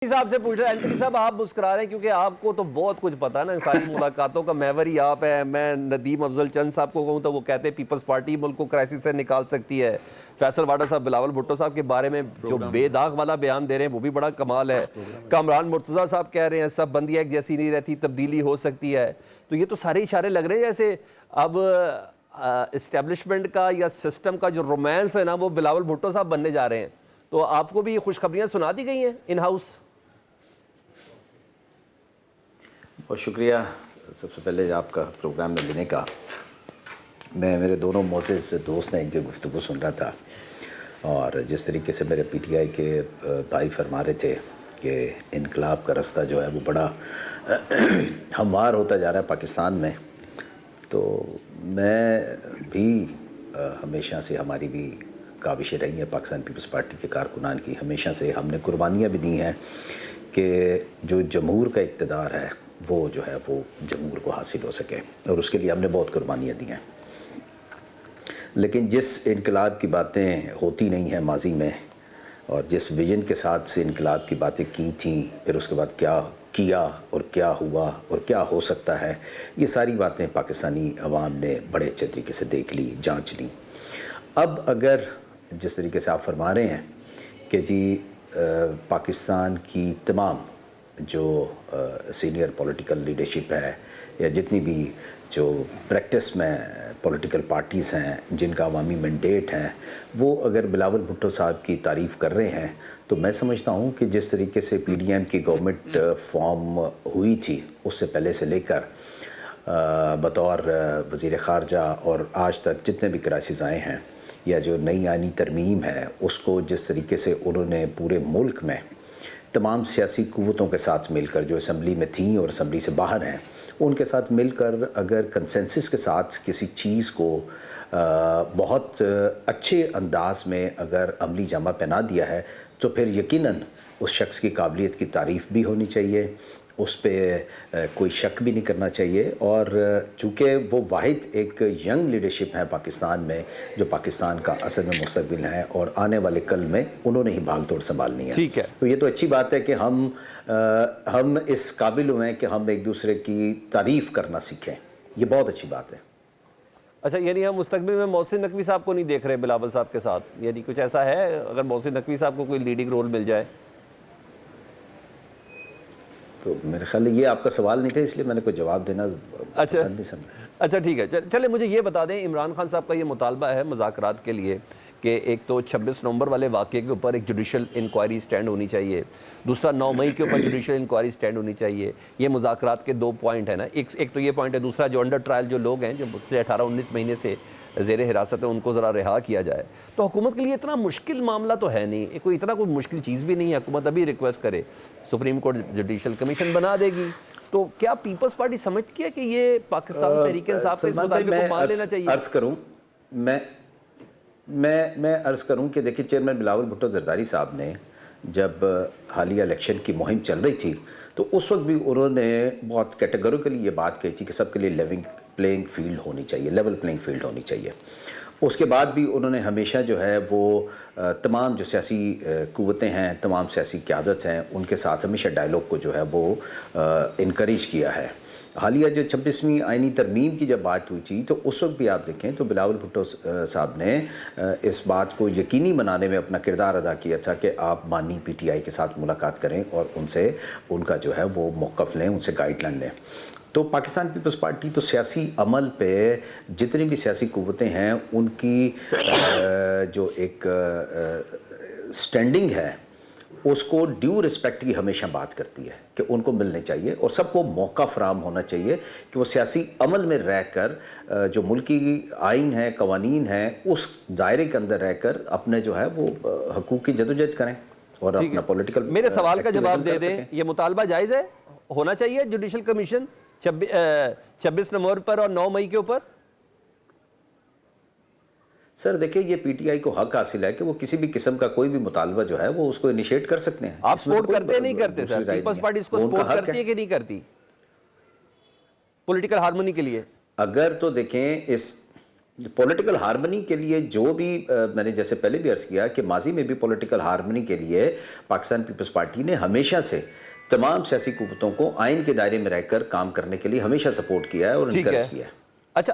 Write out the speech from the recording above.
صاحب سے پوچھ رہا ہے اینٹنی صاحب آپ مسکرا رہے ہیں کیونکہ آپ کو تو بہت کچھ پتا ہے نا، ساری ملاقاتوں کا محور ہی آپ ہے. میں ندیم افضل چند صاحب کو کہوں تو وہ کہتے ہیں پیپلز پارٹی ملک کو کرائسس سے نکال سکتی ہے. فیصل واڈا صاحب بلاول بھٹو صاحب کے بارے میں جو بے داغ والا بیان دے رہے ہیں وہ بھی بڑا کمال ہے. کامران مرتضیٰ صاحب کہہ رہے ہیں سب بندی ایک جیسی نہیں رہتی، تبدیلی ہو سکتی ہے. تو یہ تو سارے اشارے لگ رہے ہیں جیسے اب اسٹیبلشمنٹ کا یا سسٹم کا جو رومانس ہے نا وہ بلاول بھٹو صاحب بننے جا رہے ہیں. تو آپ کو بھی خوشخبریاں سنا دی گئی ہیں ان ہاؤس؟ بہت شکریہ سب سے پہلے آپ کا پروگرام میں لینے کا. میں میرے دونوں معزز دوست ہیں ان کی گفتگو سن رہا تھا، اور جس طریقے سے میرے پی ٹی آئی کے بھائی فرما رہے تھے کہ انقلاب کا رستہ جو ہے وہ بڑا ہموار ہوتا جا رہا ہے پاکستان میں، تو میں بھی ہمیشہ سے ہماری بھی کاوشیں رہی ہیں پاکستان پیپلز پارٹی کے کارکنان کی. ہمیشہ سے ہم نے قربانیاں بھی دی ہیں کہ جو جمہور کا اقتدار ہے وہ جو ہے وہ جمہور کو حاصل ہو سکے، اور اس کے لیے ہم نے بہت قربانیاں دی ہیں. لیکن جس انقلاب کی باتیں ہوتی نہیں ہیں ماضی میں، اور جس ویژن کے ساتھ سے انقلاب کی باتیں کی تھیں، پھر اس کے بعد کیا کیا اور کیا ہوا اور کیا ہو سکتا ہے، یہ ساری باتیں پاکستانی عوام نے بڑے اچھے طریقے سے دیکھ لی، جانچ لی. اب اگر جس طریقے سے آپ فرما رہے ہیں کہ جی پاکستان کی تمام جو سینئر پولیٹیکل لیڈرشپ ہے یا جتنی بھی جو پریکٹس میں پولیٹیکل پارٹیز ہیں جن کا عوامی مینڈیٹ ہیں، وہ اگر بلاول بھٹو صاحب کی تعریف کر رہے ہیں تو میں سمجھتا ہوں کہ جس طریقے سے پی ڈی ایم کی گورنمنٹ فارم ہوئی تھی اس سے پہلے سے لے کر بطور وزیر خارجہ اور آج تک جتنے بھی کرائسس آئے ہیں، یا جو نئی آئینی ترمیم ہے اس کو جس طریقے سے انہوں نے پورے ملک میں تمام سیاسی قوتوں کے ساتھ مل کر جو اسمبلی میں تھیں اور اسمبلی سے باہر ہیں ان کے ساتھ مل کر اگر کنسنسس کے ساتھ کسی چیز کو بہت اچھے انداز میں اگر عملی جامہ پہنا دیا ہے تو پھر یقیناً اس شخص کی قابلیت کی تعریف بھی ہونی چاہیے، اس پہ کوئی شک بھی نہیں کرنا چاہیے. اور چونکہ وہ واحد ایک ینگ لیڈرشپ ہے پاکستان میں جو پاکستان کا اصل میں مستقبل ہے اور آنے والے کل میں انہوں نے ہی بھاگ دوڑ سنبھالنی ہے. ٹھیک ہے، تو یہ تو اچھی بات ہے کہ ہم اس قابل ہوئے ہیں کہ ہم ایک دوسرے کی تعریف کرنا سیکھیں، یہ بہت اچھی بات ہے. اچھا یعنی ہم مستقبل میں محسن نقوی صاحب کو نہیں دیکھ رہے بلاول صاحب کے ساتھ، یعنی کچھ ایسا ہے اگر محسن نقوی صاحب کو کوئی لیڈنگ رول مل جائے؟ تو میرے خیال یہ آپ کا سوال نہیں تھا، اس لیے میں نے کوئی جواب دینا پسند نہیں سمجھا. اچھا ٹھیک ہے، چلے مجھے یہ بتا دیں، عمران خان صاحب کا یہ مطالبہ ہے مذاکرات کے لیے کہ ایک تو 26 نومبر والے واقعے کے اوپر ایک جوڈیشل انکوائری سٹینڈ ہونی چاہیے، دوسرا 9 مئی کے اوپر جوڈیشل انکوائری سٹینڈ ہونی چاہیے. یہ مذاکرات کے 2 پوائنٹ ہیں نا، ایک تو یہ پوائنٹ ہے، دوسرا جو انڈر ٹرائل جو لوگ ہیں جو پچھلے 18-19 مہینے سے زیر حراست ہے ان کو ذرا رہا کیا جائے. تو حکومت کے لیے اتنا مشکل معاملہ تو ہے نہیں، کوئی مشکل چیز بھی نہیں ہے. حکومت ابھی ریکویسٹ کرے سپریم کورٹ جوڈیشل کمیشن بنا دے گی. تو کیا پیپلز پارٹی سمجھتی ہے کہ یہ پاکستان تحریک انصاف کے اس مطالبے کو مان لینا چاہیے؟ میں عرض کروں کہ دیکھیں چیئرمین بلاول بھٹو زرداری صاحب نے جب حالیہ الیکشن کی مہم چل رہی تھی تو اس وقت بھی انہوں نے بہت کیٹیگوریکلی یہ بات کہی تھی کہ سب کے لیے لیول پلینگ فیلڈ ہونی چاہیے. اس کے بعد بھی انہوں نے ہمیشہ جو ہے وہ تمام جو سیاسی قوتیں ہیں، تمام سیاسی قیادت ہیں، ان کے ساتھ ہمیشہ ڈائلاگ کو جو ہے وہ انکریج کیا ہے. حالیہ جو 26ویں آئینی ترمیم کی جب بات ہوئی تھی تو اس وقت بھی آپ دیکھیں تو بلاول بھٹو صاحب نے اس بات کو یقینی بنانے میں اپنا کردار ادا کیا تھا کہ آپ مانی پی ٹی آئی کے ساتھ ملاقات کریں اور ان کا جو ہے وہ موقف لیں، ان سے گائیڈ لائن لیں. تو پاکستان پیپلز پارٹی تو سیاسی عمل پہ جتنی بھی سیاسی قوتیں ہیں ان کی جو ایک سٹینڈنگ ہے اس کو ڈیو رسپیکٹ کی ہمیشہ بات کرتی ہے کہ ان کو ملنے چاہیے اور سب کو موقع فراہم ہونا چاہیے کہ وہ سیاسی عمل میں رہ کر جو ملکی آئین ہے، قوانین ہیں، اس دائرے کے اندر رہ کر اپنے جو ہے وہ حقوق کی جدوجہد کریں اور اپنا پولیٹیکل میرے سوال کا جواب دے دیں، یہ مطالبہ جائز ہے؟ ہونا چاہیے جوڈیشل کمیشن 26 نومبر پر اور 9 مئی کے اوپر؟ سر دیکھیں یہ پی ٹی آئی کو حق حاصل ہے کہ وہ کسی بھی قسم کا کوئی بھی مطالبہ جو ہے وہ اس کو انیشیٹ کر سکتے ہیں. آپ سپورٹ کرتے نہیں کرتے سر؟ پیپلز پارٹی اس کو سپورٹ کرتی ہے کہ نہیں کرتی پولیٹیکل ہارمونی کے لیے؟ اگر تو دیکھیں پولیٹیکل ہارمنی کے لیے جو بھی میں نے جیسے پہلے بھی عرض کیا کہ ماضی میں بھی پولیٹیکل ہارمنی کے لیے پاکستان پیپلز پارٹی نے ہمیشہ سے تمام سیاسی قوتوں کو آئین کے دائرے میں رہ کر کام کرنے کے لیے ہمیشہ سپورٹ کیا ہے اور انکریج کیا ہے. اچھا